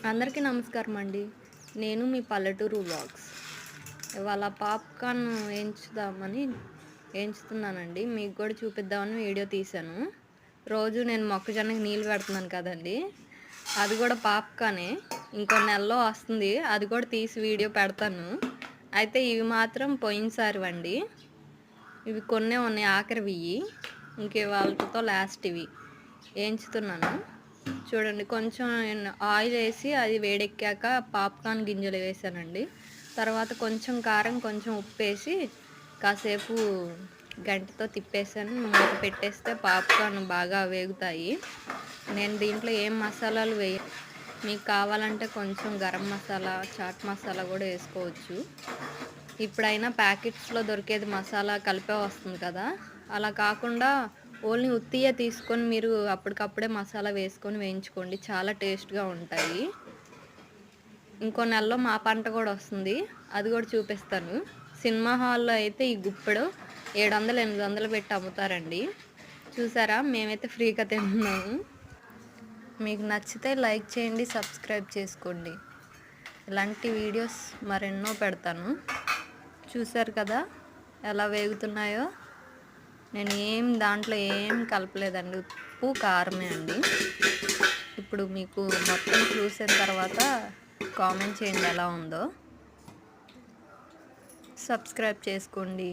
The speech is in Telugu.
అందరికీ నమస్కారం అండి. నేను మీ పల్లెటూరు వ్లాగ్స్. ఇవాళ పాప్‌కార్న్ ఏంచుతున్నానండి. మీకు కూడా చూపిద్దామని వీడియో తీశాను. రోజు నేను మొక్కజొన్నకి నీళ్ళు పెడుతున్నాను కదండీ! అది కూడా పాప్‌కార్నే. ఇంకో నెలలో వస్తుంది. అది కూడా తీసి వీడియో పెడతాను. అయితే ఇవి మాత్రం పోయినసారివండి. ఇవి కొన్నే ఉన్నాయి ఆఖరివియ్యి. ఇంక ఇవాల్టితో లాస్ట్ ఇవి. ఏంచుతున్నాను. చూడండి, కొంచెం ఆయిల్ వేసి అది వేడెక్కాక పాప్కార్న్ గింజలు వేసానండి. తర్వాత కొంచెం కారం, కొంచెం ఉప్పు వేసి కాసేపు గంటతో తిప్పేసాను. మూత పెట్టేస్తే పాప్కార్న్ బాగా వేగుతాయి. నేను దీంట్లో ఏం మసాలాలు మీకు కావాలంటే కొంచెం గరం మసాలా, చాట్ మసాలా కూడా వేసుకోవచ్చు. ఇప్పుడైనా ప్యాకెట్స్లో దొరికేది మసాలా కలిపే వస్తుంది కదా, అలా కాకుండా ఓన్లీ ఉత్తియే తీసుకొని మీరు అప్పటికప్పుడే మసాలా వేసుకొని వేయించుకోండి. చాలా టేస్ట్గా ఉంటాయి. ఇంకో నెలలో మా పంట కూడా వస్తుంది, అది కూడా చూపిస్తాను. సినిమా హాల్లో అయితే ఈ గుప్పెడు 700-800 పెట్టి అమ్ముతారండి. చూసారా, మేమైతే ఫ్రీగా తింటున్నాము. మీకు నచ్చితే లైక్ చేయండి, సబ్స్క్రైబ్ చేసుకోండి. ఇలాంటి వీడియోస్ మరెన్నో పెడతాను. చూసారు కదా ఎలా వేగుతున్నాయో. నేను దాంట్లో ఏం కలపలేదండి, ఉప్పు కారమే అండి. ఇప్పుడు మీకు మొత్తం చూసిన తర్వాత కామెంట్ చేయండి ఎలా ఉందో. సబ్స్క్రైబ్ చేసుకోండి.